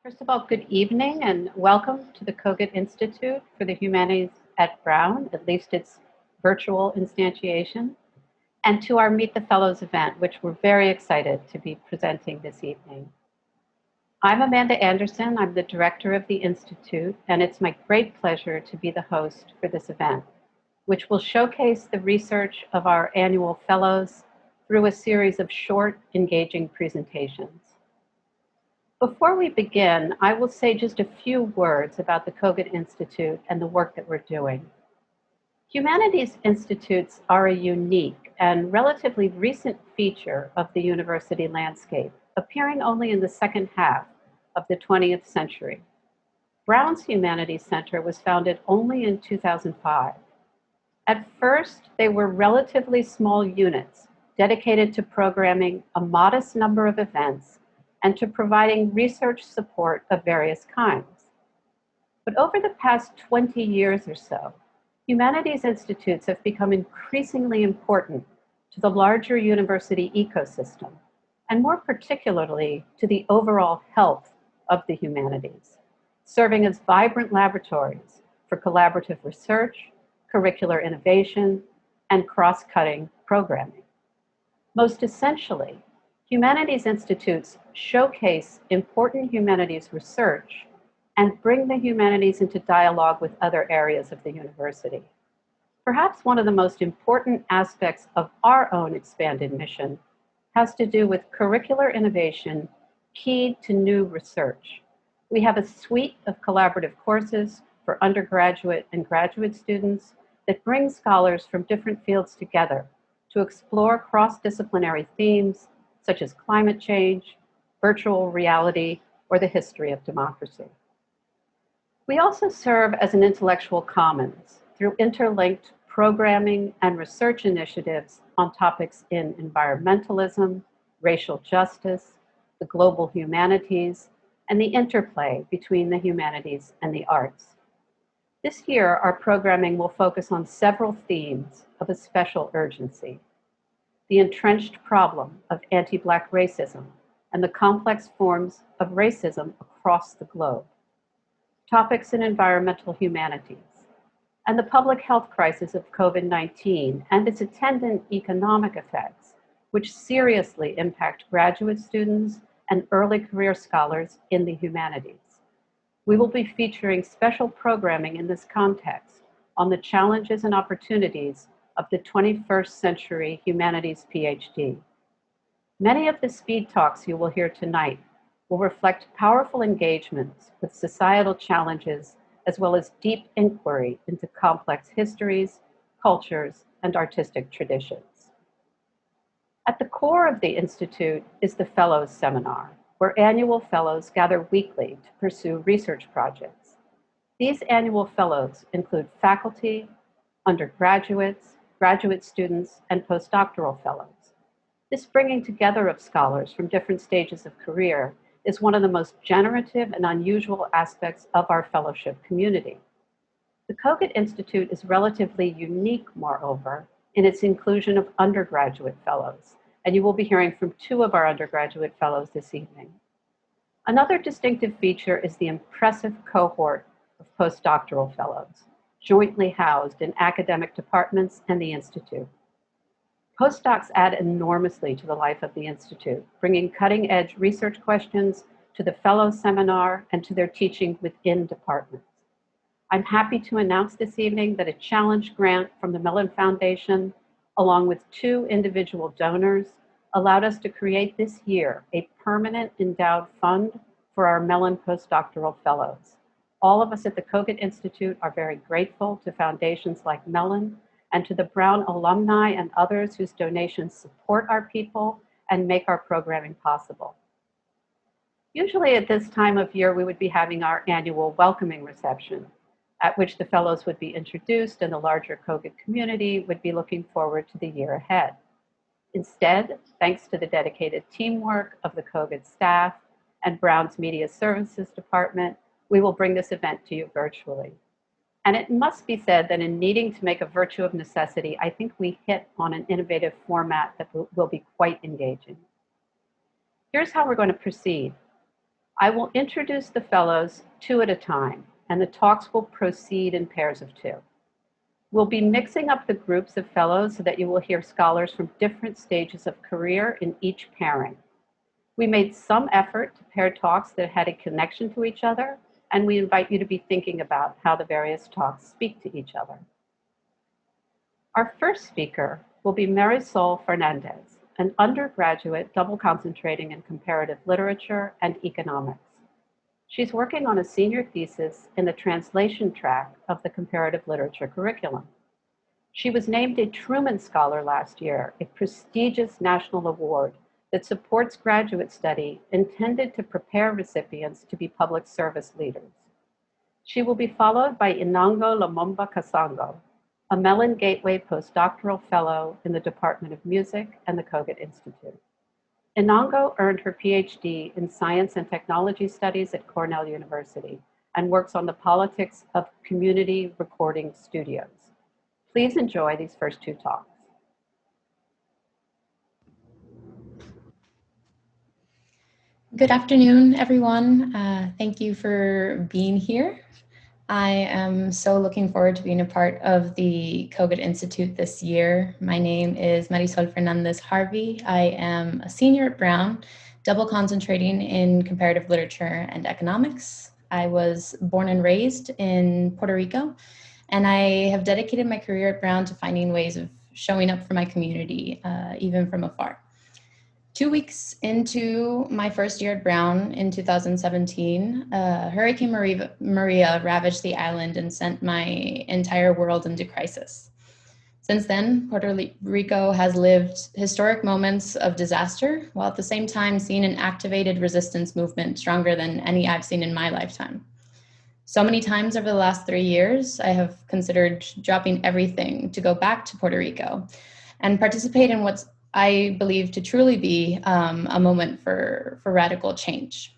First of all, good evening and welcome to the Cogut Institute for the Humanities at Brown, at least its virtual instantiation, and to our Meet the Fellows event, which we're very excited to be presenting this evening. I'm Amanda Anderson. I'm the director of the Institute, and it's my great pleasure to be the host for this event, which will showcase the research of our annual fellows through a series of short, engaging presentations. Before we begin, I will say just a few words about the Cogut Institute and the work that we're doing. Humanities institutes are a unique and relatively recent feature of the university landscape, appearing only in the second half of the 20th century. Brown's Humanities Center was founded only in 2005. At first, they were relatively small units dedicated to programming a modest number of events and to providing research support of various kinds. But over the past 20 years or so, humanities institutes have become increasingly important to the larger university ecosystem, and more particularly to the overall health of the humanities, serving as vibrant laboratories for collaborative research, curricular innovation, and cross-cutting programming. Most essentially, humanities institutes showcase important humanities research and bring the humanities into dialogue with other areas of the university. Perhaps one of the most important aspects of our own expanded mission has to do with curricular innovation keyed to new research. We have a suite of collaborative courses for undergraduate and graduate students that bring scholars from different fields together to explore cross-disciplinary themes such as climate change, virtual reality, or the history of democracy. We also serve as an intellectual commons through interlinked programming and research initiatives on topics in environmentalism, racial justice, the global humanities, and the interplay between the humanities and the arts. This year, our programming will focus on several themes of a special urgency: the entrenched problem of anti-Black racism and the complex forms of racism across the globe, topics in environmental humanities, and the public health crisis of COVID-19 and its attendant economic effects, which seriously impact graduate students and early career scholars in the humanities. We will be featuring special programming in this context on the challenges and opportunities of the 21st century humanities PhD. Many of the speed talks you will hear tonight will reflect powerful engagements with societal challenges as well as deep inquiry into complex histories, cultures, and artistic traditions. At the core of the Institute is the Fellows Seminar, where annual fellows gather weekly to pursue research projects. These annual fellows include faculty, undergraduates, graduate students, and postdoctoral fellows. This bringing together of scholars from different stages of career is one of the most generative and unusual aspects of our fellowship community. The Cogut Institute is relatively unique, moreover, in its inclusion of undergraduate fellows, and you will be hearing from two of our undergraduate fellows this evening. Another distinctive feature is the impressive cohort of postdoctoral fellows, jointly housed in academic departments and the Institute. Postdocs add enormously to the life of the Institute, bringing cutting-edge research questions to the Fellows Seminar and to their teaching within departments. I'm happy to announce this evening that a challenge grant from the Mellon Foundation, along with two individual donors, allowed us to create this year a permanent endowed fund for our Mellon postdoctoral fellows. All of us at the Cogut Institute are very grateful to foundations like Mellon and to the Brown alumni and others whose donations support our people and make our programming possible. Usually at this time of year, we would be having our annual welcoming reception, at which the fellows would be introduced and the larger Cogut community would be looking forward to the year ahead. Instead, thanks to the dedicated teamwork of the Cogut staff and Brown's Media Services Department, we will bring this event to you virtually. And it must be said that in needing to make a virtue of necessity, I think we hit on an innovative format that will be quite engaging. Here's how we're going to proceed. I will introduce the fellows two at a time, and the talks will proceed in pairs of two. We'll be mixing up the groups of fellows so that you will hear scholars from different stages of career in each pairing. We made some effort to pair talks that had a connection to each other, and we invite you to be thinking about how the various talks speak to each other. Our first speaker will be Marysol Fernandez, an undergraduate double concentrating in comparative literature and economics. She's working on a senior thesis in the translation track of the comparative literature curriculum. She was named a Truman Scholar last year, a prestigious national award that supports graduate study intended to prepare recipients to be public service leaders. She will be followed by Enongo Lumumba-Kasongo, a Mellon Gateway postdoctoral fellow in the Department of Music and the Cogut Institute. Enongo earned her PhD in Science and Technology Studies at Cornell University and works on the politics of community recording studios. Please enjoy these first two talks. Good afternoon, everyone. Thank you for being here. I am so looking forward to being a part of the Cogut Institute this year. My name is Marysol Fernandez Harvey. I am a senior at Brown, double concentrating in comparative literature and economics. I was born and raised in Puerto Rico, and I have dedicated my career at Brown to finding ways of showing up for my community, even from afar. 2 weeks into my first year at Brown in 2017, Hurricane Maria ravaged the island and sent my entire world into crisis. Since then, Puerto Rico has lived historic moments of disaster, while at the same time seeing an activated resistance movement stronger than any I've seen in my lifetime. So many times over the last 3 years, I have considered dropping everything to go back to Puerto Rico and participate in what's I believe to truly be a moment for radical change.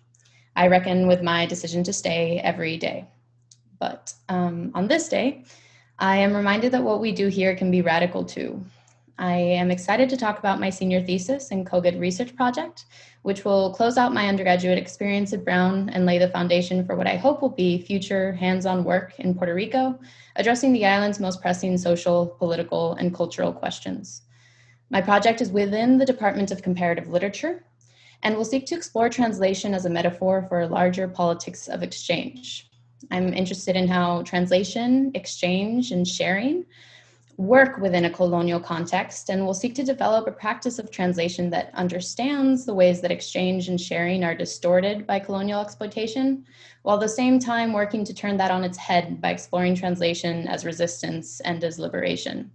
I reckon with my decision to stay every day. But on this day, I am reminded that what we do here can be radical too. I am excited to talk about my senior thesis and Cogut research project, which will close out my undergraduate experience at Brown and lay the foundation for what I hope will be future hands-on work in Puerto Rico, addressing the island's most pressing social, political, and cultural questions. My project is within the Department of Comparative Literature and will seek to explore translation as a metaphor for a larger politics of exchange. I'm interested in how translation, exchange, and sharing work within a colonial context, and will seek to develop a practice of translation that understands the ways that exchange and sharing are distorted by colonial exploitation, while at the same time working to turn that on its head by exploring translation as resistance and as liberation.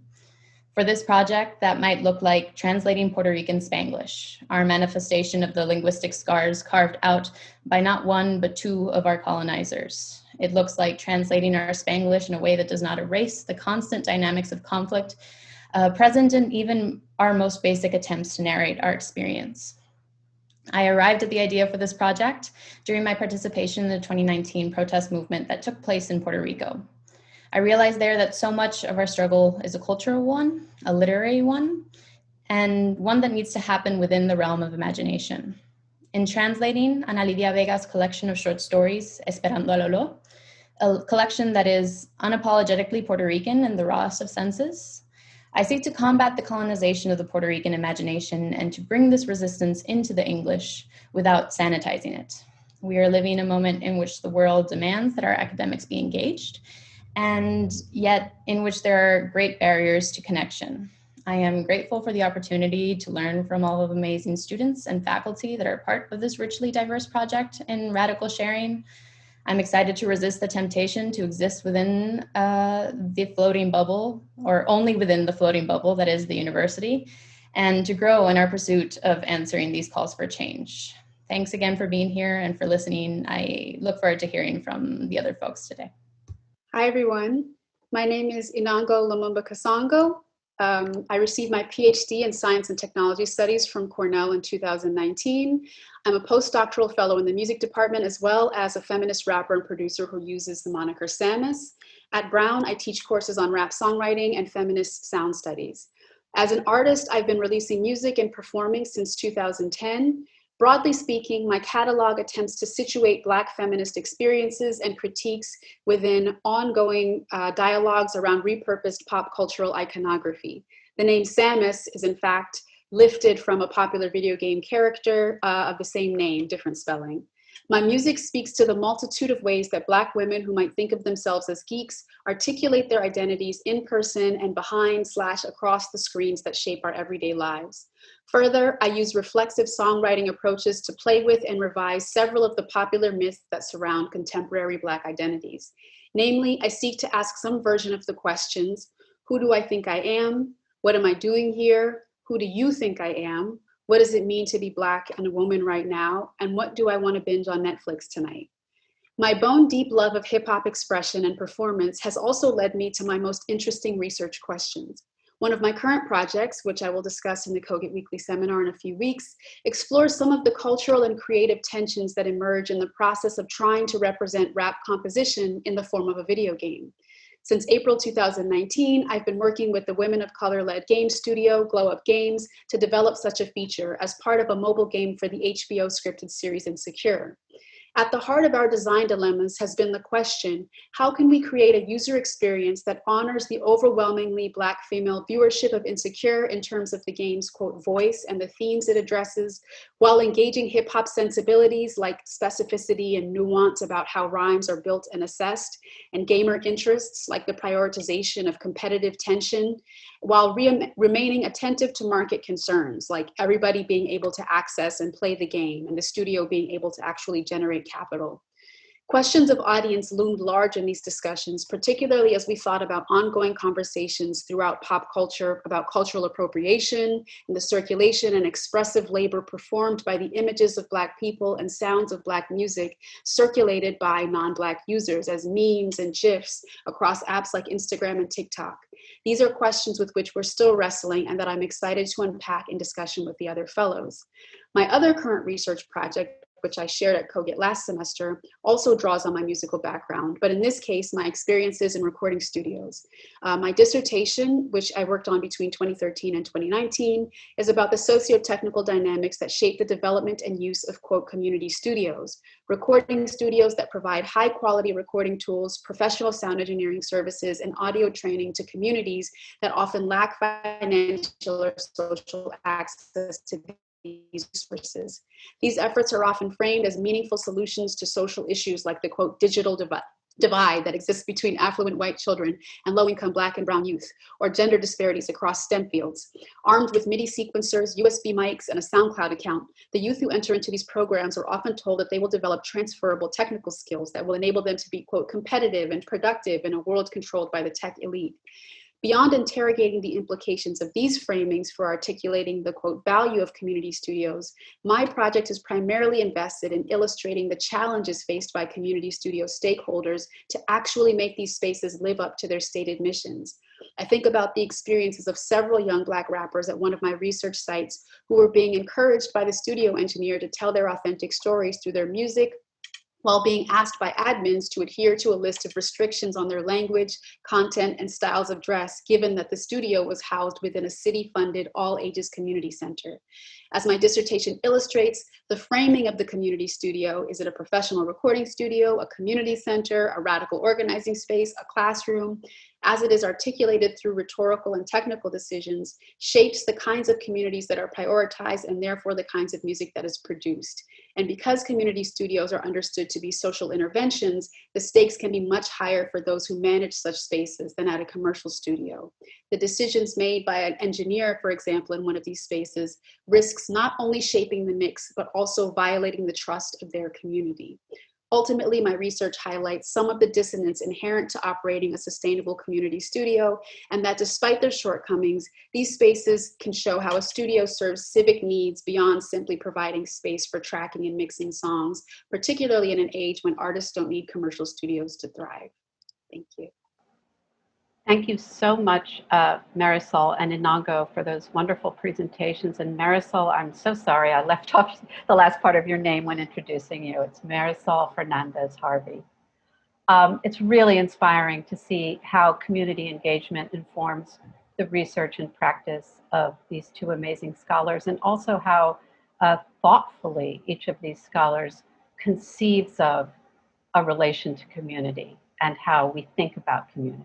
For this project, that might look like translating Puerto Rican Spanglish, our manifestation of the linguistic scars carved out by not one, but two of our colonizers. It looks like translating our Spanglish in a way that does not erase the constant dynamics of conflict present in even our most basic attempts to narrate our experience. I arrived at the idea for this project during my participation in the 2019 protest movement that took place in Puerto Rico. I realized there that so much of our struggle is a cultural one, a literary one, and one that needs to happen within the realm of imagination. In translating Ana Lidia Vega's collection of short stories, Esperando a Lolo, a collection that is unapologetically Puerto Rican in the rawest of senses, I seek to combat the colonization of the Puerto Rican imagination and to bring this resistance into the English without sanitizing it. We are living a moment in which the world demands that our academics be engaged, and yet in which there are great barriers to connection. I am grateful for the opportunity to learn from all of the amazing students and faculty that are part of this richly diverse project in radical sharing. I'm excited to resist the temptation to exist within the floating bubble, or only within the floating bubble that is the university, and to grow in our pursuit of answering these calls for change. Thanks again for being here and for listening. I look forward to hearing from the other folks today. Hi, everyone. My name is Enongo Lumumba-Kasongo. I received my PhD in Science and Technology Studies from Cornell in 2019. I'm a postdoctoral fellow in the music department, as well as a feminist rapper and producer who uses the moniker Samus. At Brown, I teach courses on rap songwriting and feminist sound studies. As an artist, I've been releasing music and performing since 2010. Broadly speaking, my catalog attempts to situate Black feminist experiences and critiques within ongoing dialogues around repurposed pop cultural iconography. The name Samus is in fact lifted from a popular video game character of the same name, different spelling. My music speaks to the multitude of ways that Black women who might think of themselves as geeks articulate their identities in person and behind/across the screens that shape our everyday lives. Further, I use reflexive songwriting approaches to play with and revise several of the popular myths that surround contemporary Black identities. Namely, I seek to ask some version of the questions: who do I think I am? What am I doing here? Who do you think I am? What does it mean to be Black and a woman right now? And what do I want to binge on Netflix tonight? My bone deep love of hip hop expression and performance has also led me to my most interesting research questions. One of my current projects, which I will discuss in the Cogut Weekly Seminar in a few weeks, explores some of the cultural and creative tensions that emerge in the process of trying to represent rap composition in the form of a video game. Since April 2019, I've been working with the women of color-led game studio, Glow Up Games, to develop such a feature as part of a mobile game for the HBO scripted series Insecure. At the heart of our design dilemmas has been the question: how can we create a user experience that honors the overwhelmingly Black female viewership of Insecure in terms of the game's, quote, voice and the themes it addresses, while engaging hip hop sensibilities like specificity and nuance about how rhymes are built and assessed, and gamer interests like the prioritization of competitive tension, while remaining attentive to market concerns like everybody being able to access and play the game and the studio being able to actually generate capital. Questions of audience loomed large in these discussions, particularly as we thought about ongoing conversations throughout pop culture about cultural appropriation and the circulation and expressive labor performed by the images of Black people and sounds of Black music circulated by non-Black users as memes and GIFs across apps like Instagram and TikTok. These are questions with which we're still wrestling and that I'm excited to unpack in discussion with the other fellows. My other current research project, which I shared at Cogut last semester, also draws on my musical background, but in this case, my experiences in recording studios. My dissertation, which I worked on between 2013 and 2019, is about the socio-technical dynamics that shape the development and use of, quote, community studios, recording studios that provide high quality recording tools, professional sound engineering services, and audio training to communities that often lack financial or social access to these resources. These efforts are often framed as meaningful solutions to social issues like the, quote, digital divide that exists between affluent white children and low-income Black and brown youth, or gender disparities across STEM fields. Armed with MIDI sequencers, USB mics, and a SoundCloud account, the youth who enter into these programs are often told that they will develop transferable technical skills that will enable them to be, quote, competitive and productive in a world controlled by the tech elite. Beyond interrogating the implications of these framings for articulating the, quote, value of community studios, my project is primarily invested in illustrating the challenges faced by community studio stakeholders to actually make these spaces live up to their stated missions. I think about the experiences of several young Black rappers at one of my research sites who were being encouraged by the studio engineer to tell their authentic stories through their music, while being asked by admins to adhere to a list of restrictions on their language, content, and styles of dress, given that the studio was housed within a city-funded all-ages community center. As my dissertation illustrates, the framing of the community studio, is it a professional recording studio, a community center, a radical organizing space, a classroom, as it is articulated through rhetorical and technical decisions, shapes the kinds of communities that are prioritized and therefore the kinds of music that is produced. And because community studios are understood to be social interventions, the stakes can be much higher for those who manage such spaces than at a commercial studio. The decisions made by an engineer, for example, in one of these spaces, risks not only shaping the mix, but also violating the trust of their community. Ultimately, my research highlights some of the dissonance inherent to operating a sustainable community studio, and that despite their shortcomings, these spaces can show how a studio serves civic needs beyond simply providing space for tracking and mixing songs, particularly in an age when artists don't need commercial studios to thrive. Thank you. Thank you so much, Marysol and Enongo, for those wonderful presentations. And Marysol, I'm so sorry I left off the last part of your name when introducing you. It's Marysol Fernandez Harvey. It's really inspiring to see how community engagement informs the research and practice of these two amazing scholars, and also how thoughtfully each of these scholars conceives of a relation to community and how we think about community.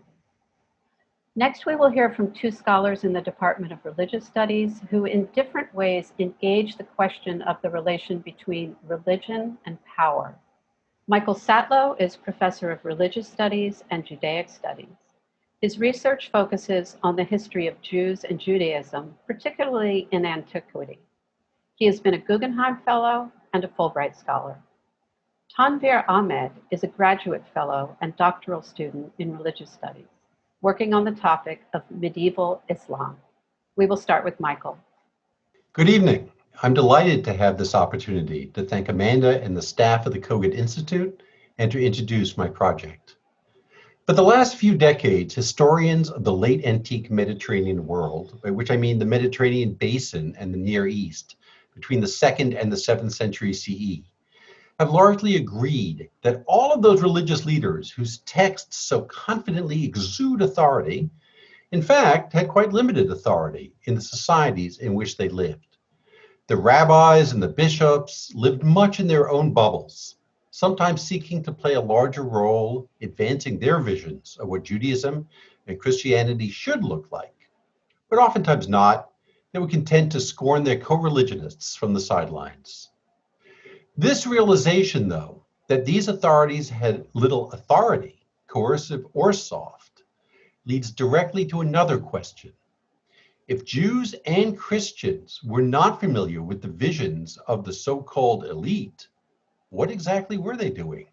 Next, we will hear from two scholars in the Department of Religious Studies who in different ways engage the question of the relation between religion and power. Michael Satlow is Professor of Religious Studies and Judaic Studies. His research focuses on the history of Jews and Judaism, particularly in antiquity. He has been a Guggenheim Fellow and a Fulbright Scholar. Tanvir Ahmed is a graduate fellow and doctoral student in religious studies, working on the topic of medieval Islam. We will start with Michael. Good evening. I'm delighted to have this opportunity to thank Amanda and the staff of the Cogut Institute and to introduce my project. For the last few decades, historians of the late antique Mediterranean world, by which I mean the Mediterranean basin and the Near East, between the 2nd and the 7th century CE, have largely agreed that all of those religious leaders whose texts so confidently exude authority, in fact, had quite limited authority in the societies in which they lived. The rabbis and the bishops lived much in their own bubbles, sometimes seeking to play a larger role, advancing their visions of what Judaism and Christianity should look like, but oftentimes not. They were content to scorn their co-religionists from the sidelines. This realization, though, that these authorities had little authority, coercive or soft, leads directly to another question. If Jews and Christians were not familiar with the visions of the so-called elite, what exactly were they doing?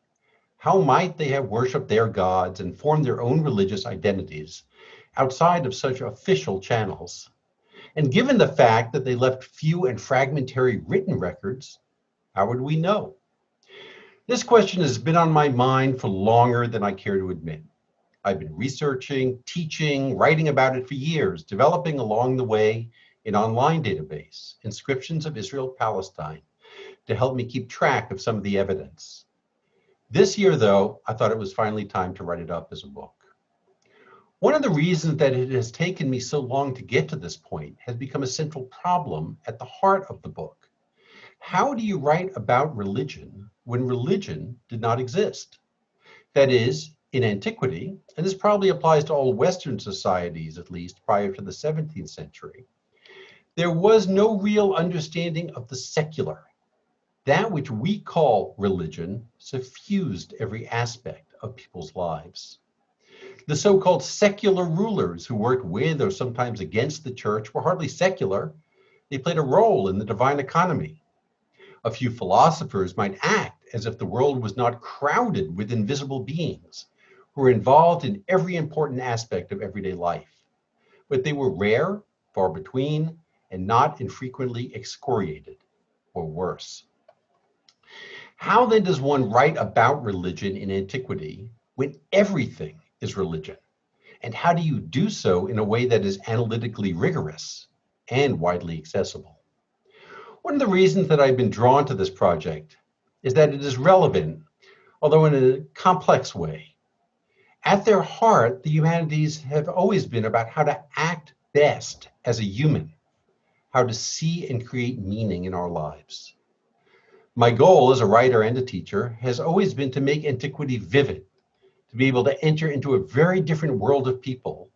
How might they have worshiped their gods and formed their own religious identities outside of such official channels? And given the fact that they left few and fragmentary written records, how would we know? This question has been on my mind for longer than I care to admit. I've been researching, teaching, writing about it for years, developing along the way an online database, Inscriptions of Israel-Palestine, to help me keep track of some of the evidence. This year, though, I thought it was finally time to write it up as a book. One of the reasons that it has taken me so long to get to this point has become a central problem at the heart of the book. How do you write about religion when religion did not exist? That is, in antiquity, and this probably applies to all Western societies, at least prior to the 17th century, there was no real understanding of the secular. That which we call religion suffused every aspect of people's lives. The so-called secular rulers who worked with or sometimes against the church were hardly secular. They played a role in the divine economy. A few philosophers might act as if the world was not crowded with invisible beings who were involved in every important aspect of everyday life. But they were rare, far between, and not infrequently excoriated, or worse. How then does one write about religion in antiquity when everything is religion? And how do you do so in a way that is analytically rigorous and widely accessible? One of the reasons that I've been drawn to this project is that it is relevant, although in a complex way. At their heart, the humanities have always been about how to act best as a human, how to see and create meaning in our lives. My goal as a writer and a teacher has always been to make antiquity vivid, to be able to enter into a very different world of people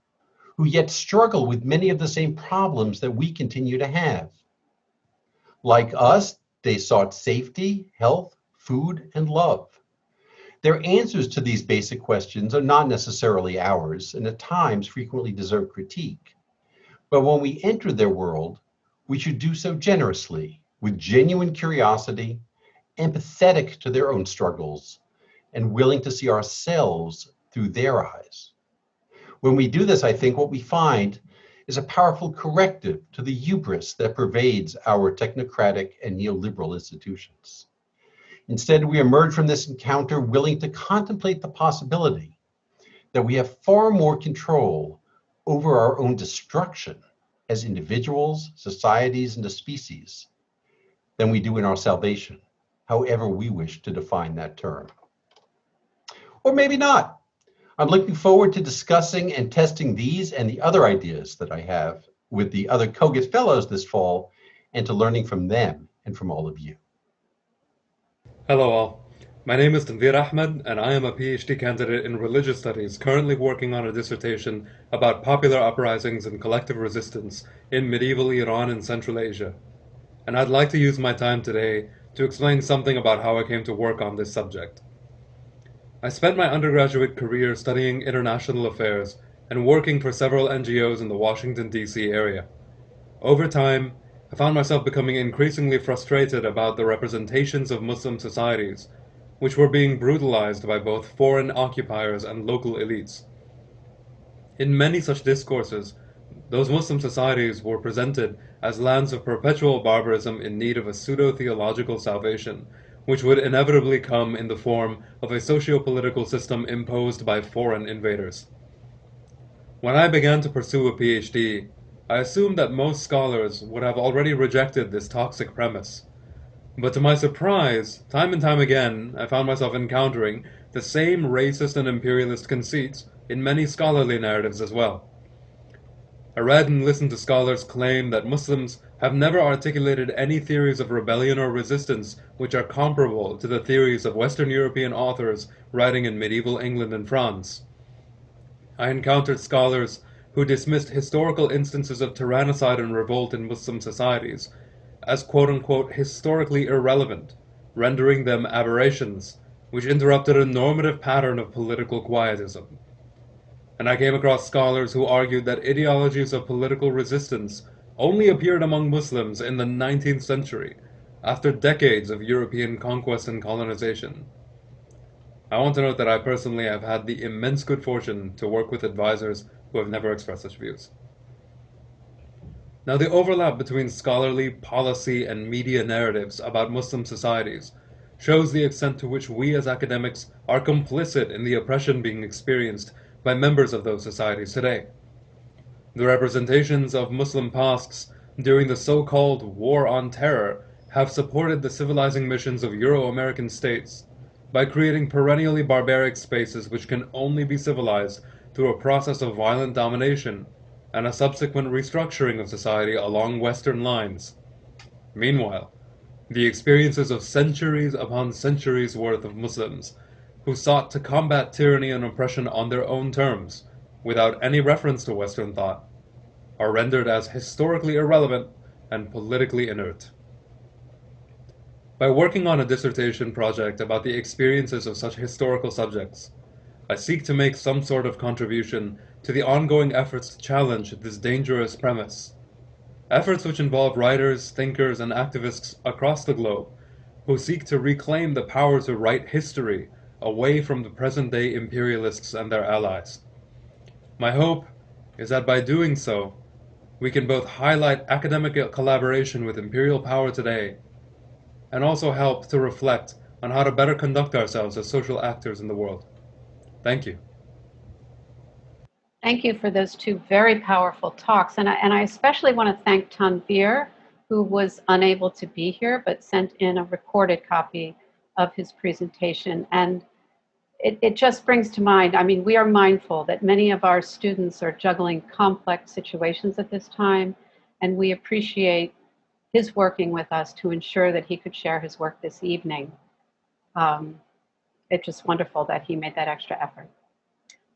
who yet struggle with many of the same problems that we continue to have. Like us, they sought safety, health, food, and love. Their answers to these basic questions are not necessarily ours, and at times frequently deserve critique. But when we enter their world, we should do so generously, with genuine curiosity, empathetic to their own struggles, and willing to see ourselves through their eyes. When we do this, I think what we find is a powerful corrective to the hubris that pervades our technocratic and neoliberal institutions. Instead, we emerge from this encounter willing to contemplate the possibility that we have far more control over our own destruction as individuals, societies, and as species than we do in our salvation, however we wish to define that term. Or maybe not. I'm looking forward to discussing and testing these and the other ideas that I have with the other Cogut Fellows this fall and to learning from them and from all of you. Hello all. My name is Tanvir Ahmed, and I am a PhD candidate in religious studies, currently working on a dissertation about popular uprisings and collective resistance in medieval Iran and Central Asia. And I'd like to use my time today to explain something about how I came to work on this subject. I spent my undergraduate career studying international affairs and working for several NGOs in the Washington, D.C. area. Over time, I found myself becoming increasingly frustrated about the representations of Muslim societies, which were being brutalized by both foreign occupiers and local elites. In many such discourses, those Muslim societies were presented as lands of perpetual barbarism in need of a pseudo-theological salvation, which would inevitably come in the form of a socio-political system imposed by foreign invaders. When I began to pursue a PhD, I assumed that most scholars would have already rejected this toxic premise. But to my surprise, time and time again, I found myself encountering the same racist and imperialist conceits in many scholarly narratives as well. I read and listened to scholars claim that Muslims have never articulated any theories of rebellion or resistance which are comparable to the theories of Western European authors writing in medieval England and France. I encountered scholars who dismissed historical instances of tyrannicide and revolt in Muslim societies as quote-unquote historically irrelevant, rendering them aberrations, which interrupted a normative pattern of political quietism. And I came across scholars who argued that ideologies of political resistance only appeared among Muslims in the 19th century, after decades of European conquest and colonization. I want to note that I personally have had the immense good fortune to work with advisors who have never expressed such views. Now, the overlap between scholarly, policy, and media narratives about Muslim societies shows the extent to which we as academics are complicit in the oppression being experienced by members of those societies today. The representations of Muslim pasts during the so-called War on Terror have supported the civilizing missions of Euro-American states by creating perennially barbaric spaces which can only be civilized through a process of violent domination and a subsequent restructuring of society along Western lines. Meanwhile, the experiences of centuries upon centuries worth of Muslims who sought to combat tyranny and oppression on their own terms, without any reference to Western thought, are rendered as historically irrelevant and politically inert. By working on a dissertation project about the experiences of such historical subjects, I seek to make some sort of contribution to the ongoing efforts to challenge this dangerous premise. Efforts which involve writers, thinkers, and activists across the globe who seek to reclaim the power to write history away from the present-day imperialists and their allies. My hope is that by doing so, we can both highlight academic collaboration with imperial power today and also help to reflect on how to better conduct ourselves as social actors in the world. Thank you. Thank you for those two very powerful talks. And I especially want to thank Tanvir, who was unable to be here, but sent in a recorded copy of his presentation. And it just brings to mind, I mean, we are mindful that many of our students are juggling complex situations at this time, and we appreciate his working with us to ensure that he could share his work this evening. It's just wonderful that he made that extra effort.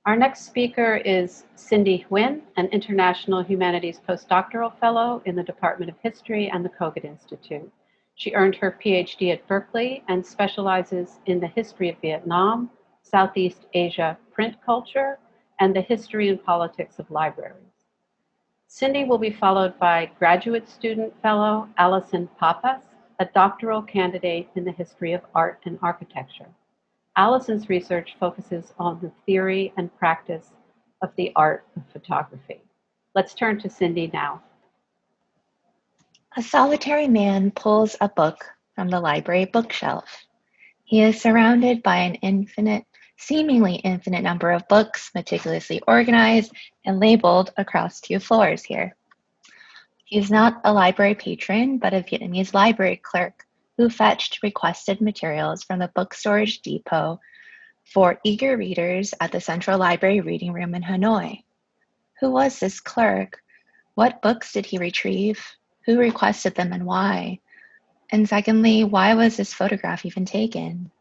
Our next speaker is Cindy Nguyen, an International Humanities Postdoctoral Fellow in the Department of History and the Cogut Institute. She earned her PhD at Berkeley and specializes in the history of Vietnam, Southeast Asia print culture, and the history and politics of libraries. Cindy will be followed by graduate student fellow Allison Pappas, a doctoral candidate in the history of art and architecture. Allison's research focuses on the theory and practice of the art of photography. Let's turn to Cindy now. A solitary man pulls a book from the library bookshelf. He is surrounded by an seemingly infinite number of books, meticulously organized and labeled across 2 floors here. He is not a library patron, but a Vietnamese library clerk who fetched requested materials from the book storage depot for eager readers at the Central Library Reading Room in Hanoi. Who was this clerk? What books did he retrieve? Who requested them and why? And secondly, why was this photograph even taken?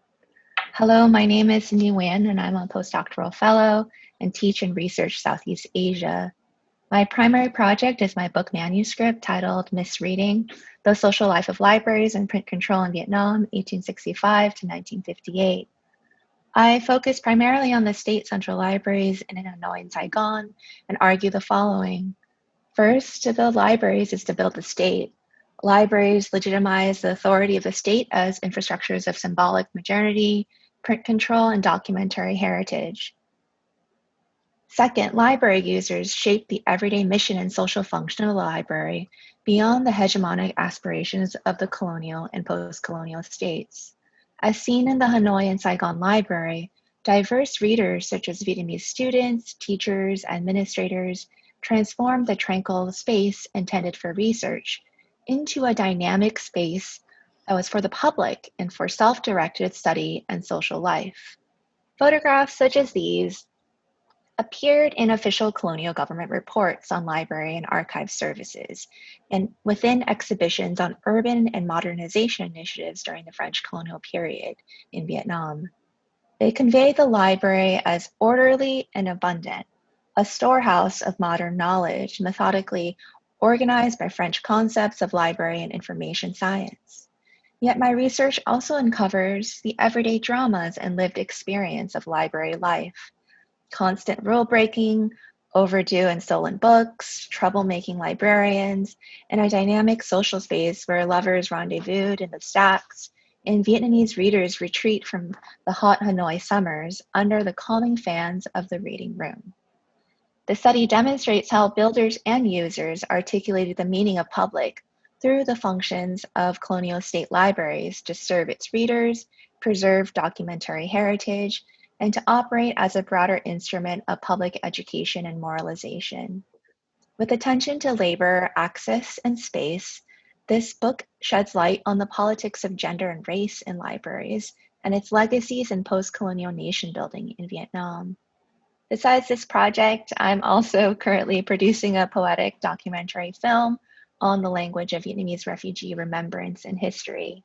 Hello, my name is Nguyen, and I'm a postdoctoral fellow and teach and research Southeast Asia. My primary project is my book manuscript titled Misreading: The Social Life of Libraries and Print Control in Vietnam, 1865 to 1958. I focus primarily on the state central libraries in Hanoi and Saigon and argue the following. First, to build libraries is to build the state. Libraries legitimize the authority of the state as infrastructures of symbolic modernity, print control, and documentary heritage. Second, library users shape the everyday mission and social function of the library beyond the hegemonic aspirations of the colonial and post-colonial states. As seen in the Hanoi and Saigon Library, diverse readers such as Vietnamese students, teachers, administrators transformed the tranquil space intended for research into a dynamic space that was for the public and for self-directed study and social life. Photographs such as these appeared in official colonial government reports on library and archive services, and within exhibitions on urban and modernization initiatives during the French colonial period in Vietnam. They convey the library as orderly and abundant, a storehouse of modern knowledge, methodically organized by French concepts of library and information science. Yet my research also uncovers the everyday dramas and lived experience of library life. Constant rule breaking, overdue and stolen books, troublemaking librarians, and a dynamic social space where lovers rendezvoused in the stacks and Vietnamese readers retreat from the hot Hanoi summers under the calming fans of the reading room. The study demonstrates how builders and users articulated the meaning of public through the functions of colonial state libraries to serve its readers, preserve documentary heritage, and to operate as a broader instrument of public education and moralization. With attention to labor, access, and space, this book sheds light on the politics of gender and race in libraries and its legacies in post-colonial nation building in Vietnam. Besides this project, I'm also currently producing a poetic documentary film on the language of Vietnamese refugee remembrance and history.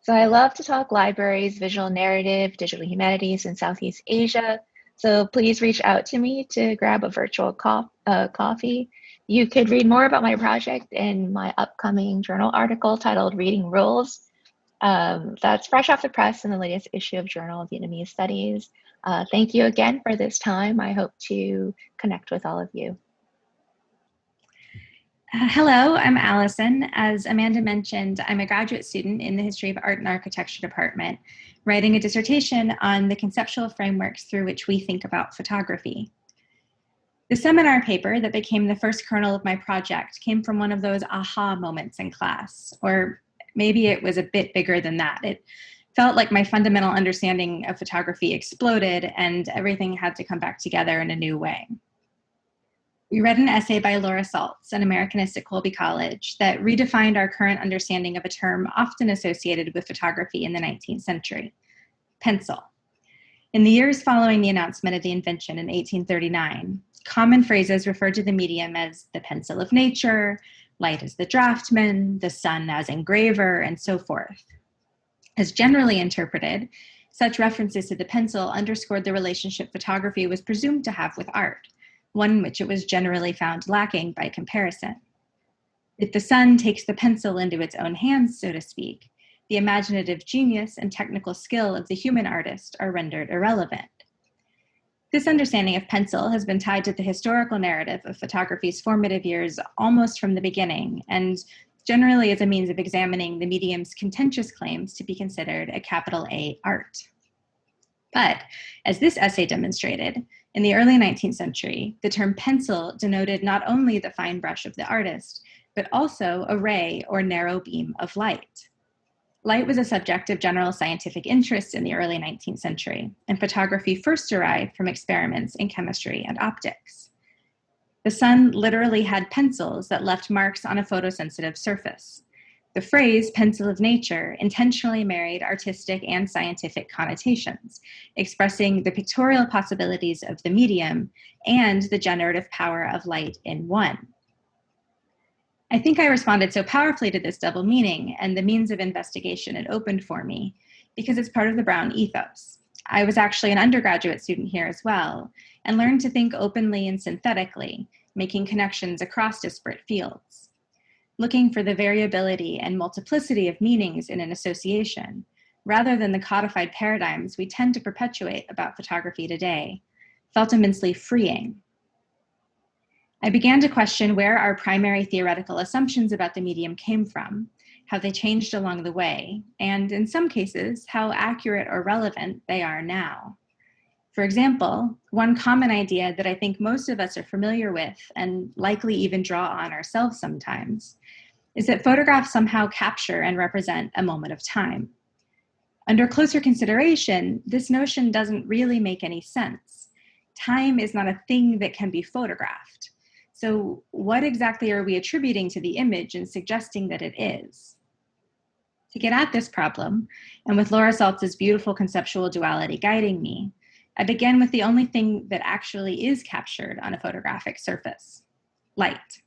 So I love to talk libraries, visual narrative, digital humanities in Southeast Asia. So please reach out to me to grab a virtual coffee. You could read more about my project in my upcoming journal article titled Reading Rules. That's fresh off the press in the latest issue of Journal of Vietnamese Studies. Thank you again for this time. I hope to connect with all of you. Hello, I'm Allison. As Amanda mentioned, I'm a graduate student in the History of Art and Architecture department, writing a dissertation on the conceptual frameworks through which we think about photography. The seminar paper that became the first kernel of my project came from one of those aha moments in class, or maybe it was a bit bigger than that. It felt like my fundamental understanding of photography exploded and everything had to come back together in a new way. We read an essay by Laura Saltz, an Americanist at Colby College, that redefined our current understanding of a term often associated with photography in the 19th century, pencil. In the years following the announcement of the invention in 1839, common phrases referred to the medium as the pencil of nature, light as the draughtsman, the sun as engraver, and so forth. As generally interpreted, such references to the pencil underscored the relationship photography was presumed to have with art, one in which it was generally found lacking by comparison. If the sun takes the pencil into its own hands, so to speak, the imaginative genius and technical skill of the human artist are rendered irrelevant. This understanding of pencil has been tied to the historical narrative of photography's formative years almost from the beginning, and generally as a means of examining the medium's contentious claims to be considered a capital A art. But, as this essay demonstrated, in the early 19th century, the term pencil denoted not only the fine brush of the artist, but also a ray or narrow beam of light. Light was a subject of general scientific interest in the early 19th century, and photography first derived from experiments in chemistry and optics. The sun literally had pencils that left marks on a photosensitive surface. The phrase pencil of nature intentionally married artistic and scientific connotations, expressing the pictorial possibilities of the medium and the generative power of light in one. I think I responded so powerfully to this double meaning and the means of investigation it opened for me because it's part of the Brown ethos. I was actually an undergraduate student here as well and learned to think openly and synthetically, making connections across disparate fields. Looking for the variability and multiplicity of meanings in an association, rather than the codified paradigms we tend to perpetuate about photography today, felt immensely freeing. I began to question where our primary theoretical assumptions about the medium came from, how they changed along the way, and in some cases, how accurate or relevant they are now. For example, one common idea that I think most of us are familiar with and likely even draw on ourselves sometimes is that photographs somehow capture and represent a moment of time. Under closer consideration, this notion doesn't really make any sense. Time is not a thing that can be photographed. So what exactly are we attributing to the image and suggesting that it is? To get at this problem, and with Laura Saltz's beautiful conceptual duality guiding me, I began with the only thing that actually is captured on a photographic surface: light.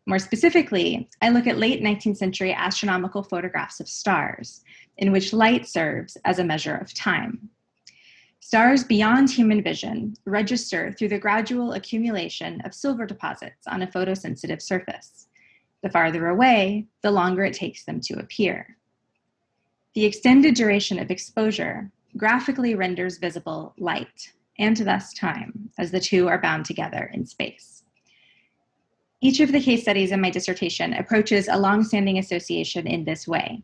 More specifically, I look at late 19th century astronomical photographs of stars, in which light serves as a measure of time. Stars beyond human vision register through the gradual accumulation of silver deposits on a photosensitive surface. The farther away, the longer it takes them to appear. The extended duration of exposure graphically renders visible light, and thus time, as the two are bound together in space. Each of the case studies in my dissertation approaches a long-standing association in this way,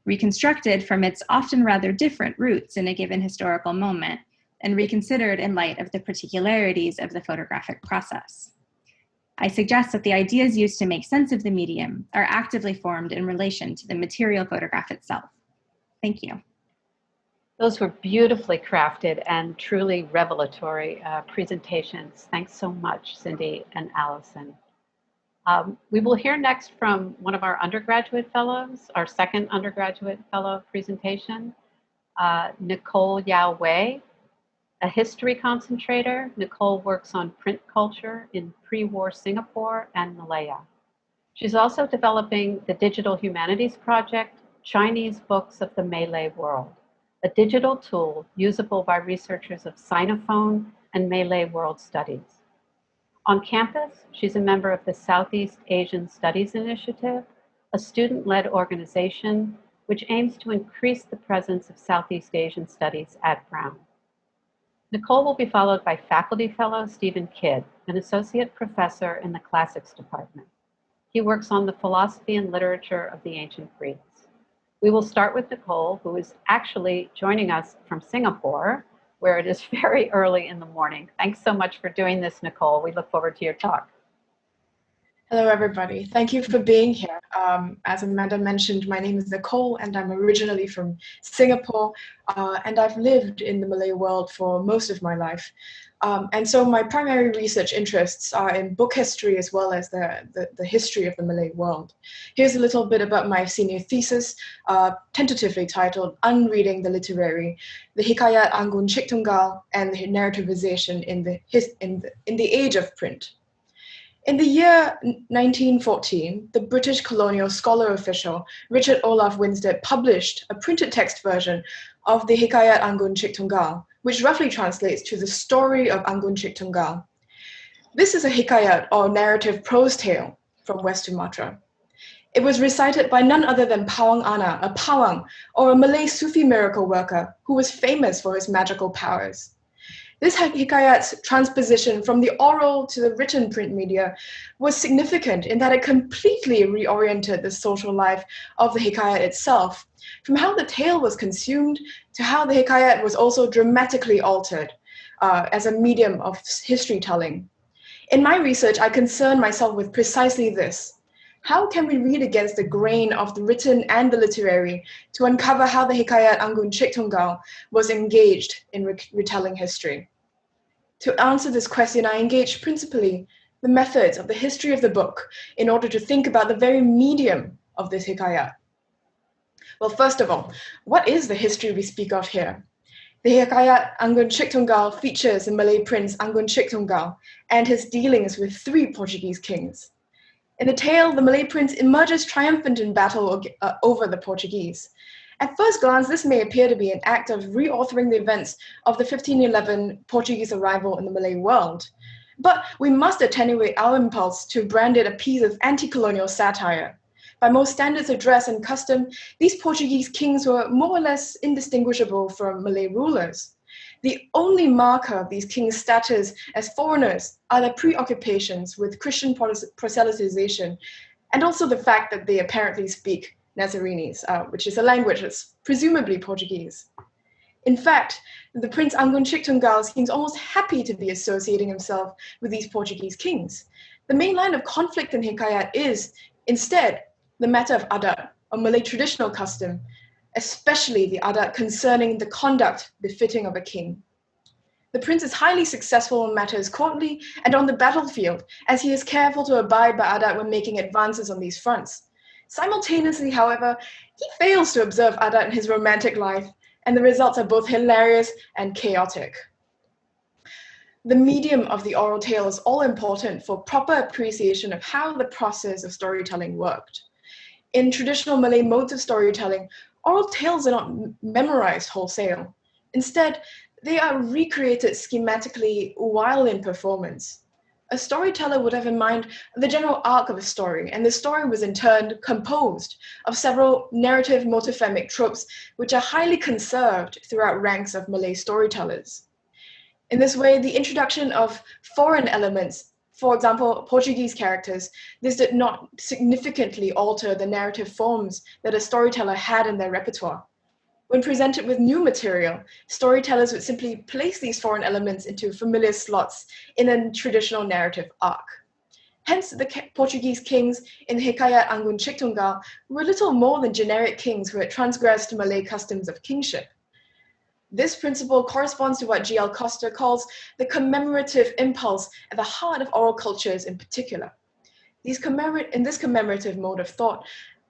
reconstructed from its often rather different roots in a given historical moment, and reconsidered in light of the particularities of the photographic process. I suggest that the ideas used to make sense of the medium are actively formed in relation to the material photograph itself. Thank you. Those were beautifully crafted and truly revelatory presentations. Thanks so much, Cindy and Allison. We will hear next from one of our undergraduate fellows, our second undergraduate fellow presentation, Nicole Yow Wei, a history concentrator. Nicole works on print culture in pre-war Singapore and Malaya. She's also developing the Digital Humanities Project, Chinese Books of the Malay World, a digital tool usable by researchers of Sinophone and Malay World Studies. On campus, she's a member of the Southeast Asian Studies Initiative, a student-led organization which aims to increase the presence of Southeast Asian studies at Brown. Nicole will be followed by faculty fellow Stephen Kidd, an associate professor in the classics department. He works on the philosophy and literature of the ancient Greeks. We will start with Nicole, who is actually joining us from Singapore, where it is very early in the morning. Thanks so much for doing this, Nicole. We look forward to your talk. Hello, everybody. Thank you for being here. As Amanda mentioned, my name is Nicole, and I'm originally from Singapore, and I've lived in the Malay world for most of my life. And so my primary research interests are in book history as well as the history of the Malay world. Here's a little bit about my senior thesis, tentatively titled Unreading the Literary, the Hikayat Anggun Cik Tunggal and the Narrativization in the Age of Print. In the year 1914, the British colonial scholar official Richard Olaf Winstead published a printed text version of the Hikayat Anggun Cik Tunggal, which roughly translates to the story of Anggun Cik Tunggal. This is a hikayat or narrative prose tale from West Sumatra. It was recited by none other than Pawang Ana, a Pawang, or a Malay Sufi miracle worker who was famous for his magical powers. This hikayat's transposition from the oral to the written print media was significant in that it completely reoriented the social life of the hikayat itself, from how the tale was consumed to how the hikayat was also dramatically altered as a medium of history telling. In my research, I concern myself with precisely this. How can we read against the grain of the written and the literary to uncover how the Hikayat Anggun Cik Tunggal was engaged in retelling history? To answer this question, I engaged principally the methods of the history of the book in order to think about the very medium of this Hikayat. Well, first of all, what is the history we speak of here? The Hikayat Anggun Cik Tunggal features the Malay prince Anggun Cik Tunggal and his dealings with 3 Portuguese kings. In the tale, the Malay prince emerges triumphant in battle over the Portuguese. At first glance, this may appear to be an act of reauthoring the events of the 1511 Portuguese arrival in the Malay world. But we must attenuate our impulse to brand it a piece of anti-colonial satire. By most standards of dress and custom, these Portuguese kings were more or less indistinguishable from Malay rulers. The only marker of these kings' status as foreigners are their preoccupations with Christian proselytization, and also the fact that they apparently speak Nazarenes, which is a language that's presumably Portuguese. In fact, the Prince Anggun Chik Tunggal seems almost happy to be associating himself with these Portuguese kings. The main line of conflict in Hikayat is, instead, the matter of adat, or Malay traditional custom, especially the adat concerning the conduct befitting of a king. The prince is highly successful in matters courtly and on the battlefield, as he is careful to abide by adat when making advances on these fronts. Simultaneously, however, he fails to observe adat in his romantic life, and the results are both hilarious and chaotic. The medium of the oral tale is all important for proper appreciation of how the process of storytelling worked. In traditional Malay modes of storytelling, oral tales are not memorized wholesale. Instead, they are recreated schematically while in performance. A storyteller would have in mind the general arc of a story, and the story was in turn composed of several narrative motifemic tropes which are highly conserved throughout ranks of Malay storytellers. In this way, the introduction of foreign elements, for example, Portuguese characters, this did not significantly alter the narrative forms that a storyteller had in their repertoire. When presented with new material, storytellers would simply place these foreign elements into familiar slots in a traditional narrative arc. Hence, the Portuguese kings in Hikayat Anggun Chik Tunggal were little more than generic kings who had transgressed Malay customs of kingship. This principle corresponds to what G.L. Costa calls the commemorative impulse at the heart of oral cultures in particular. In this commemorative mode of thought,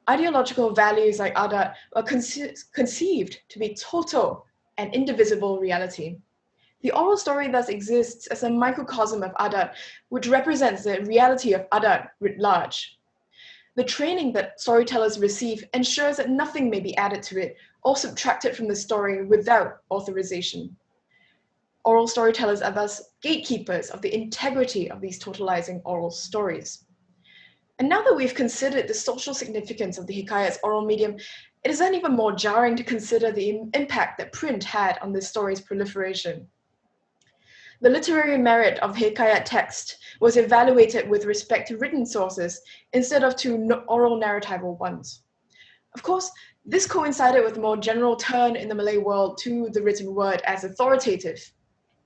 ideological values like adat are conceived to be total and indivisible reality. The oral story thus exists as a microcosm of adat, which represents the reality of adat writ large. The training that storytellers receive ensures that nothing may be added to it or subtracted from the story without authorization. Oral storytellers are thus gatekeepers of the integrity of these totalizing oral stories. And now that we've considered the social significance of the Hikayat's oral medium, it is then even more jarring to consider the impact that print had on this story's proliferation. The literary merit of Hikayat text was evaluated with respect to written sources instead of to oral narratival ones. Of course, this coincided with a more general turn in the Malay world to the written word as authoritative,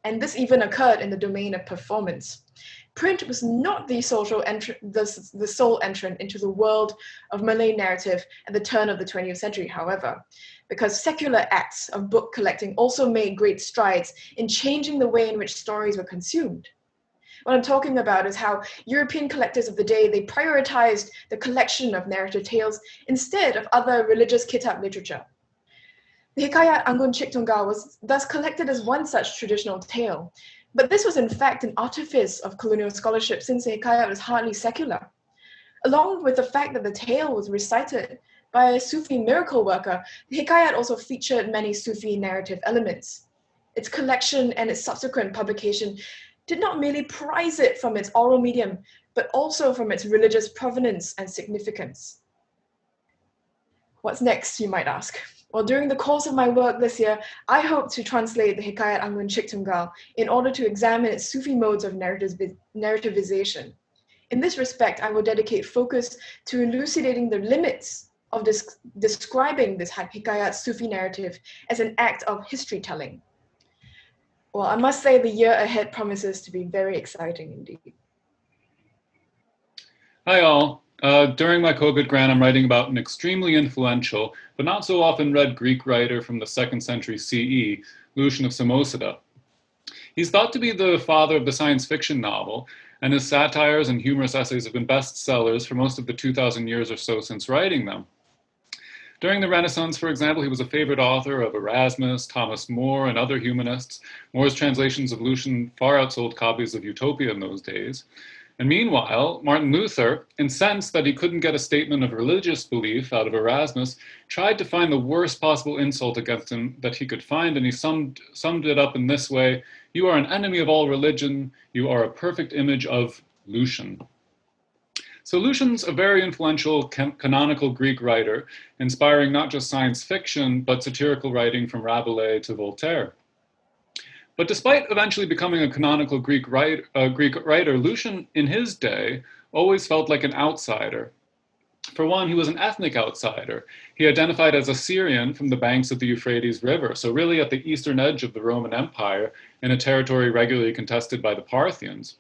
and this even occurred in the domain of performance. Print was not the sole entrant into the world of Malay narrative at the turn of the 20th century, however, because secular acts of book collecting also made great strides in changing the way in which stories were consumed. What I'm talking about is how European collectors of the day, they prioritized the collection of narrative tales instead of other religious kitab literature. The Hikayat Anggun Chik Tunggal was thus collected as one such traditional tale, but this was in fact an artifice of colonial scholarship since the Hikayat was hardly secular. Along with the fact that the tale was recited by a Sufi miracle worker, the Hikayat also featured many Sufi narrative elements. Its collection and its subsequent publication did not merely prize it from its oral medium, but also from its religious provenance and significance. What's next, you might ask? Well, during the course of my work this year, I hope to translate the Hikayat Anggun Chik Tunggal in order to examine its Sufi modes of narrativization. In this respect, I will dedicate focus to elucidating the limits of describing this Hikayat Sufi narrative as an act of history-telling. Well, I must say the year ahead promises to be very exciting indeed. Hi all. During my Cogut grant, I'm writing about an extremely influential, but not so often read Greek writer from the 2nd century CE, Lucian of Samosata. He's thought to be the father of the science fiction novel, and his satires and humorous essays have been bestsellers for most of the 2,000 years or so since writing them. During the Renaissance, for example, he was a favorite author of Erasmus, Thomas More, and other humanists. More's translations of Lucian far outsold copies of Utopia in those days. And meanwhile, Martin Luther, incensed that he couldn't get a statement of religious belief out of Erasmus, tried to find the worst possible insult against him that he could find, and he summed it up in this way: "You are an enemy of all religion. You are a perfect image of Lucian." So Lucian's a very influential canonical Greek writer, inspiring not just science fiction, but satirical writing from Rabelais to Voltaire. But despite eventually becoming a canonical Greek writer, Lucian, in his day, always felt like an outsider. For one, he was an ethnic outsider. He identified as Assyrian from the banks of the Euphrates River, so really at the eastern edge of the Roman Empire, in a territory regularly contested by the Parthians.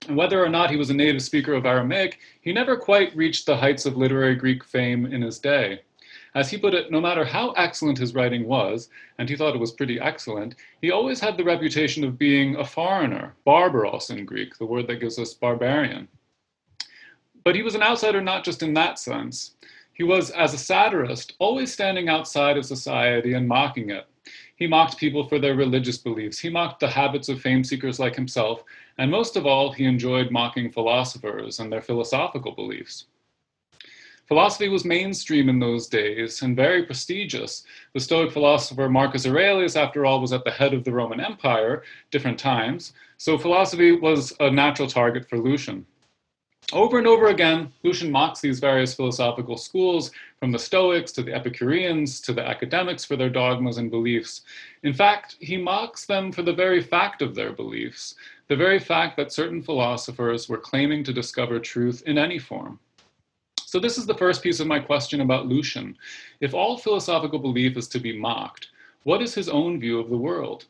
And whether or not he was a native speaker of Aramaic, he never quite reached the heights of literary Greek fame in his day. As he put it, no matter how excellent his writing was, and he thought it was pretty excellent, he always had the reputation of being a foreigner, barbaros in Greek, the word that gives us barbarian. But he was an outsider not just in that sense. He was, as a satirist, always standing outside of society and mocking it. He mocked people for their religious beliefs. He mocked the habits of fame seekers like himself. And most of all, he enjoyed mocking philosophers and their philosophical beliefs. Philosophy was mainstream in those days and very prestigious. The Stoic philosopher Marcus Aurelius, after all, was at the head of the Roman Empire, different times. So philosophy was a natural target for Lucian. Over and over again, Lucian mocks these various philosophical schools, from the Stoics to the Epicureans to the academics for their dogmas and beliefs. In fact, he mocks them for the very fact of their beliefs, the very fact that certain philosophers were claiming to discover truth in any form. So this is the first piece of my question about Lucian. If all philosophical belief is to be mocked, what is his own view of the world?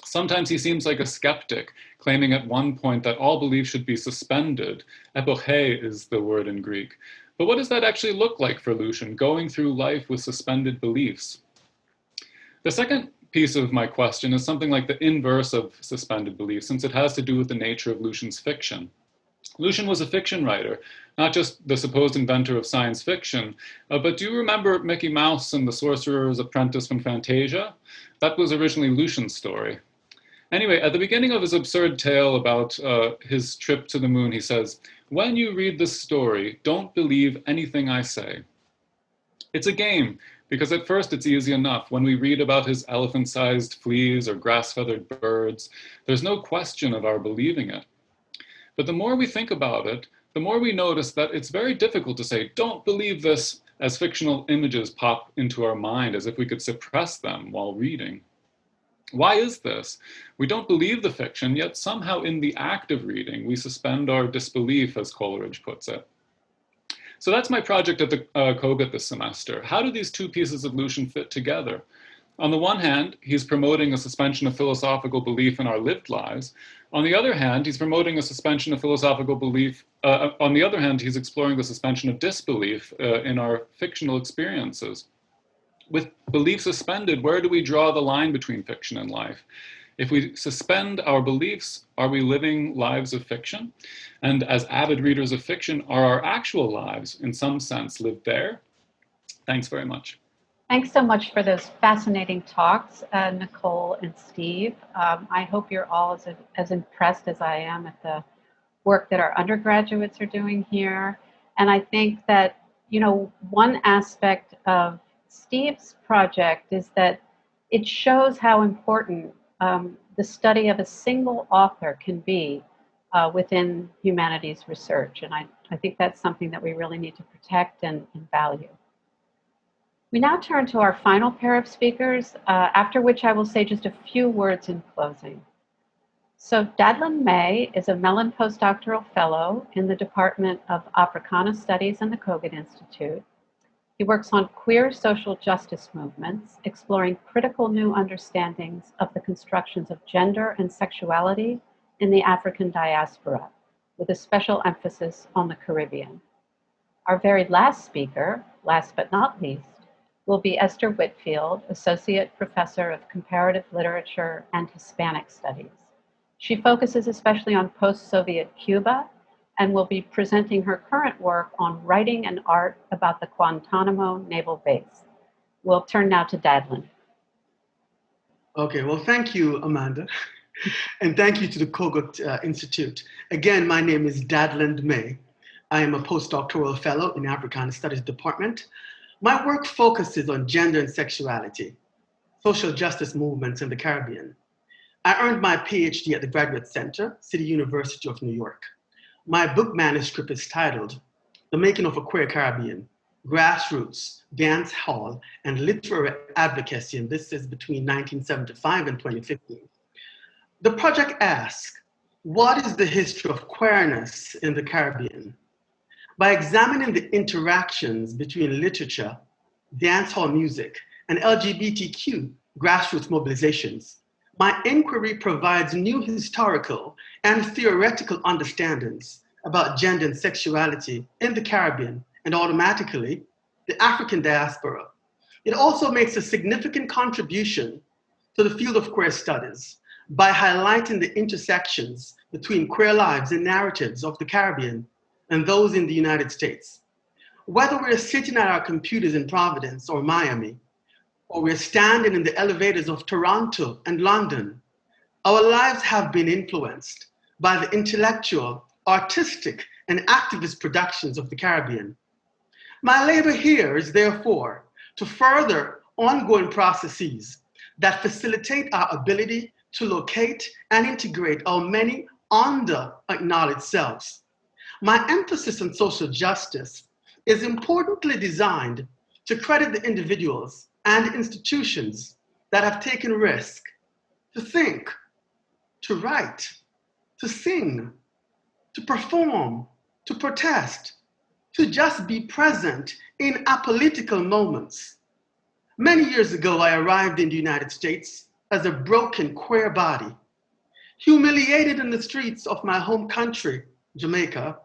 Sometimes he seems like a skeptic, claiming at one point that all belief should be suspended. Epoche is the word in Greek. But what does that actually look like for Lucian, going through life with suspended beliefs? The second piece of my question is something like the inverse of suspended belief, since it has to do with the nature of Lucian's fiction. Lucian was a fiction writer, not just the supposed inventor of science fiction, but do you remember Mickey Mouse and the Sorcerer's Apprentice from Fantasia? That was originally Lucian's story. Anyway, at the beginning of his absurd tale about his trip to the moon, he says, "When you read this story, don't believe anything I say." It's a game, because at first it's easy enough. When we read about his elephant-sized fleas or grass-feathered birds, there's no question of our believing it. But the more we think about it, the more we notice that it's very difficult to say, "Don't believe this," as fictional images pop into our mind as if we could suppress them while reading. Why is this? We don't believe the fiction, yet somehow in the act of reading, we suspend our disbelief, as Coleridge puts it. So that's my project at the Cogut this semester. How do these two pieces of Lucian fit together? On the one hand, he's promoting a suspension of philosophical belief in our lived lives. On the other hand, he's promoting a suspension of philosophical belief. On the other hand, he's exploring the suspension of disbelief in our fictional experiences. With belief suspended, where do we draw the line between fiction and life? If we suspend our beliefs, are we living lives of fiction? And as avid readers of fiction, are our actual lives, in some sense, lived there? Thanks very much. Thanks so much for those fascinating talks, Nicole and Steve. I hope you're all as impressed as I am at the work that our undergraduates are doing here. And I think that, one aspect of Steve's project is that it shows how important the study of a single author can be within humanities research. And I think that's something that we really need to protect and value. We now turn to our final pair of speakers, after which I will say just a few words in closing. So Dadland Maye is a Mellon postdoctoral fellow in the Department of Africana Studies in the Cogut Institute. He works on queer social justice movements, exploring critical new understandings of the constructions of gender and sexuality in the African diaspora, with a special emphasis on the Caribbean. Our very last speaker, last but not least, will be Esther Whitfield, Associate Professor of Comparative Literature and Hispanic Studies. She focuses especially on post-Soviet Cuba and will be presenting her current work on writing and art about the Guantánamo naval base. We'll turn now to Dadland. Okay, well, thank you, Amanda. And thank you to the Cogut Institute. Again, my name is Dadland Maye. I am a postdoctoral fellow in Africana Studies department. My work focuses on gender and sexuality, social justice movements in the Caribbean. I earned my PhD at the Graduate Center, City University of New York. My book manuscript is titled The Making of a Queer Caribbean, Grassroots, Dance Hall, and Literary Advocacy, and this is between 1975 and 2015. The project asks, what is the history of queerness in the Caribbean? By examining the interactions between literature, dancehall music, and LGBTQ grassroots mobilizations, my inquiry provides new historical and theoretical understandings about gender and sexuality in the Caribbean and automatically the African diaspora. It also makes a significant contribution to the field of queer studies by highlighting the intersections between queer lives and narratives of the Caribbean and those in the United States. Whether we're sitting at our computers in Providence or Miami, or we're standing in the elevators of Toronto and London, our lives have been influenced by the intellectual, artistic, and activist productions of the Caribbean. My labor here is therefore to further ongoing processes that facilitate our ability to locate and integrate our many under-acknowledged selves. My emphasis on social justice is importantly designed to credit the individuals and institutions that have taken risk to think, to write, to sing, to perform, to protest, to just be present in apolitical moments. Many years ago, I arrived in the United States as a broken queer body, humiliated in the streets of my home country, Jamaica,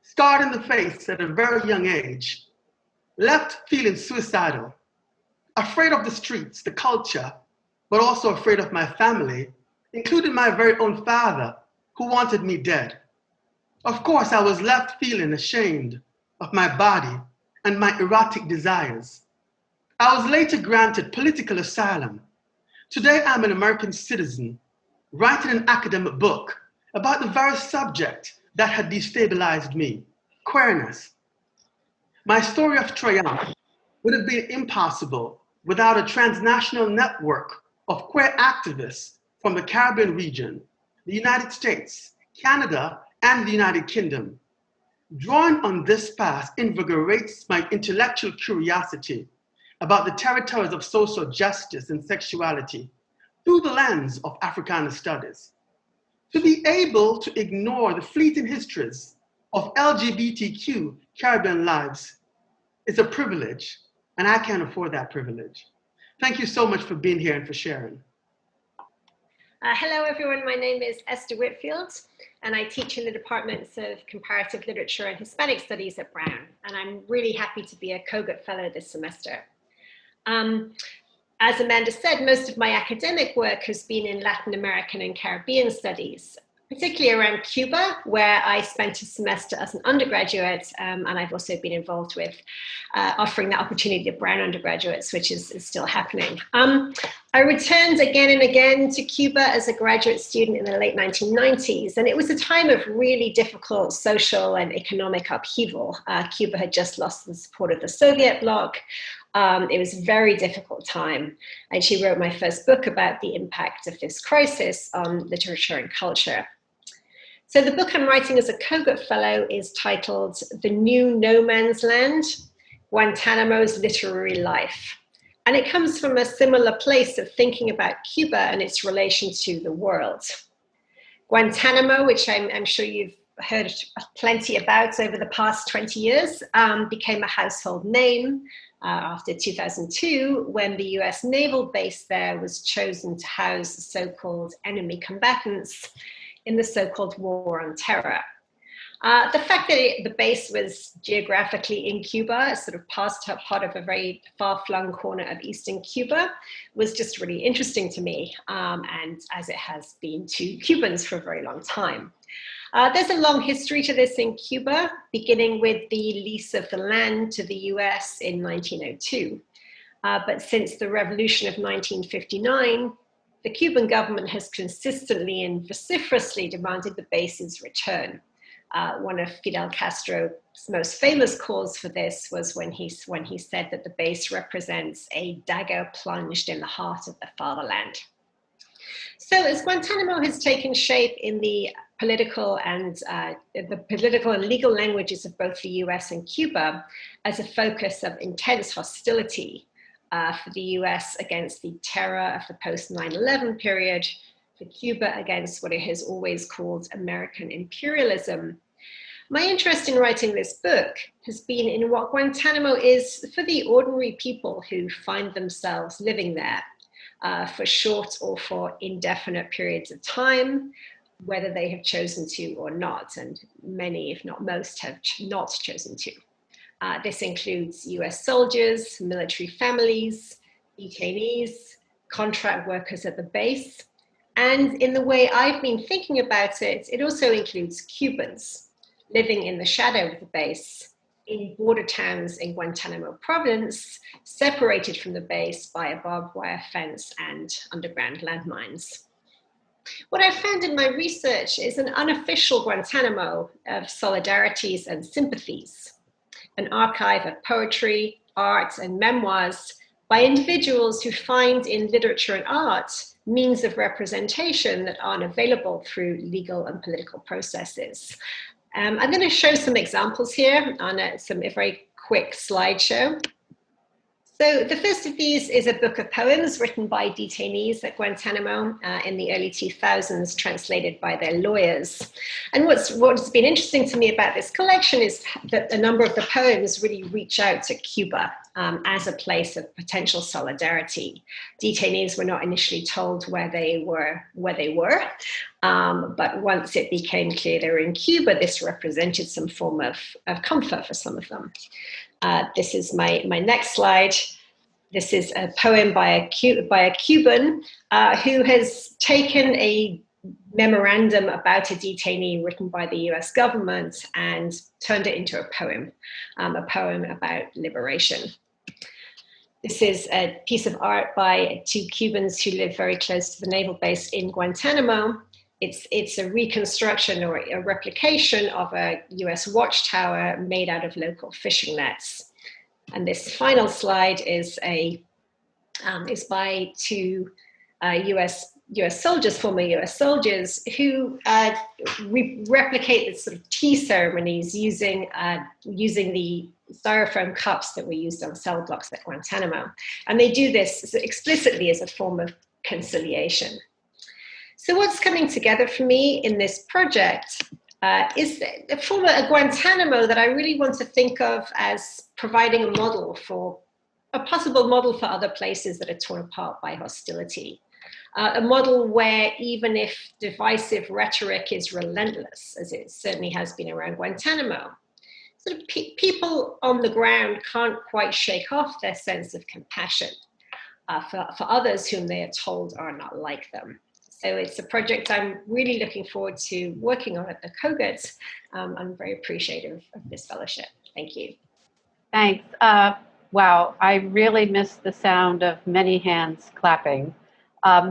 scarred in the face at a very young age, left feeling suicidal, afraid of the streets, the culture, but also afraid of my family, including my very own father, who wanted me dead. Of course, I was left feeling ashamed of my body and my erotic desires. I was later granted political asylum. Today, I'm an American citizen, writing an academic book about the very subject that had destabilized me, queerness. My story of triumph would have been impossible without a transnational network of queer activists from the Caribbean region, the United States, Canada, and the United Kingdom. Drawing on this past invigorates my intellectual curiosity about the territories of social justice and sexuality through the lens of Africana Studies. To be able to ignore the fleeting histories of LGBTQ Caribbean lives is a privilege, and I can't afford that privilege. Thank you so much for being here and for sharing. Hello, everyone. My name is Esther Whitfield, and I teach in the departments of Comparative Literature and Hispanic Studies at Brown. And I'm really happy to be a Cogut Fellow this semester. As Amanda said, most of my academic work has been in Latin American and Caribbean studies, particularly around Cuba, where I spent a semester as an undergraduate, and I've also been involved with offering that opportunity to Brown undergraduates, which is still happening. I returned again and again to Cuba as a graduate student in the late 1990s, and it was a time of really difficult social and economic upheaval. Cuba had just lost the support of the Soviet bloc. It was a very difficult time. And she wrote my first book about the impact of this crisis on literature and culture. So the book I'm writing as a Cogut Fellow is titled The New No Man's Land, Guantanamo's Literary Life. And it comes from a similar place of thinking about Cuba and its relation to the world. Guantánamo, which I'm sure you've heard plenty about over the past 20 years, became a household name after 2002, when the US naval base there was chosen to house the so-called enemy combatants in the so-called War on Terror. The fact that the base was geographically in Cuba, sort of part of a very far-flung corner of Eastern Cuba, was just really interesting to me, and as it has been to Cubans for a very long time. There's a long history to this in Cuba, beginning with the lease of the land to the US in 1902. But since the revolution of 1959, the Cuban government has consistently and vociferously demanded the base's return. One of Fidel Castro's most famous calls for this was when he said that the base represents a dagger plunged in the heart of the fatherland. So as Guantánamo has taken shape in the political and legal languages of both the US and Cuba as a focus of intense hostility for the US against the terror of the post 9/11 period, for Cuba against what it has always called American imperialism, my interest in writing this book has been in what Guantánamo is for the ordinary people who find themselves living there for short or for indefinite periods of time, whether they have chosen to or not, and many, if not most, have not chosen to. This includes US soldiers, military families, detainees, contract workers at the base, and in the way I've been thinking about it, it also includes Cubans living in the shadow of the base in border towns in Guantánamo province, separated from the base by a barbed wire fence and underground landmines. What I found in my research is an unofficial Guantánamo of solidarities and sympathies, an archive of poetry, art, and memoirs by individuals who find in literature and art means of representation that aren't available through legal and political processes. I'm going to show some examples here on a very quick slideshow. So the first of these is a book of poems written by detainees at Guantánamo in the early 2000s, translated by their lawyers. And what's been interesting to me about this collection is that a number of the poems really reach out to Cuba as a place of potential solidarity. Detainees were not initially told where they were, but once it became clear they were in Cuba, this represented some form of comfort for some of them. This is my next slide. This is a poem by a Cuban who has taken a memorandum about a detainee written by the US government and turned it into a poem about liberation. This is a piece of art by two Cubans who live very close to the naval base in Guantánamo. It's a reconstruction or a replication of a US watchtower made out of local fishing nets. And this final slide is by two US soldiers, former US soldiers, who replicate the sort of tea ceremonies using the styrofoam cups that were used on cell blocks at Guantánamo. And they do this explicitly as a form of conciliation. So what's coming together for me in this project is a form of a Guantánamo that I really want to think of as providing a possible model for other places that are torn apart by hostility. A model where even if divisive rhetoric is relentless, as it certainly has been around Guantánamo, sort of people on the ground can't quite shake off their sense of compassion for others whom they are told are not like them. So it's a project I'm really looking forward to working on at the Cogut. I'm very appreciative of this fellowship. Thank you. Thanks. Wow, I really missed the sound of many hands clapping.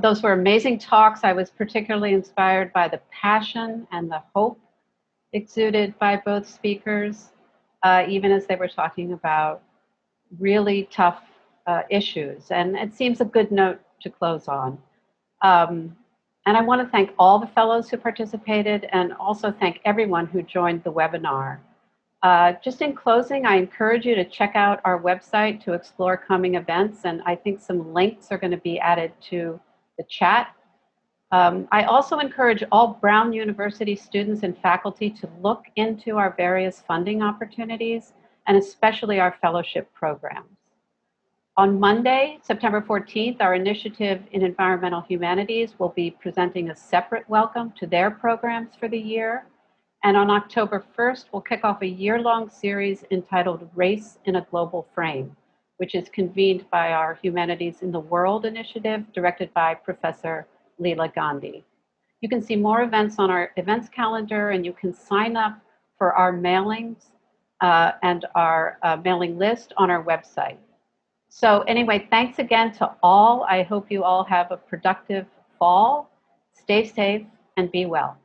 Those were amazing talks. I was particularly inspired by the passion and the hope exuded by both speakers, even as they were talking about really tough issues. And it seems a good note to close on. And I want to thank all the fellows who participated and also thank everyone who joined the webinar. Just in closing, I encourage you to check out our website to explore coming events, and I think some links are going to be added to the chat. I also encourage all Brown University students and faculty to look into our various funding opportunities, and especially our fellowship programs. On Monday, September 14th, our initiative in environmental humanities will be presenting a separate welcome to their programs for the year. And on October 1st, we'll kick off a year-long series entitled Race in a Global Frame, which is convened by our Humanities in the World initiative, directed by Professor Leela Gandhi. You can see more events on our events calendar, and you can sign up for our mailings and our mailing list on our website. So anyway, thanks again to all. I hope you all have a productive fall. Stay safe and be well.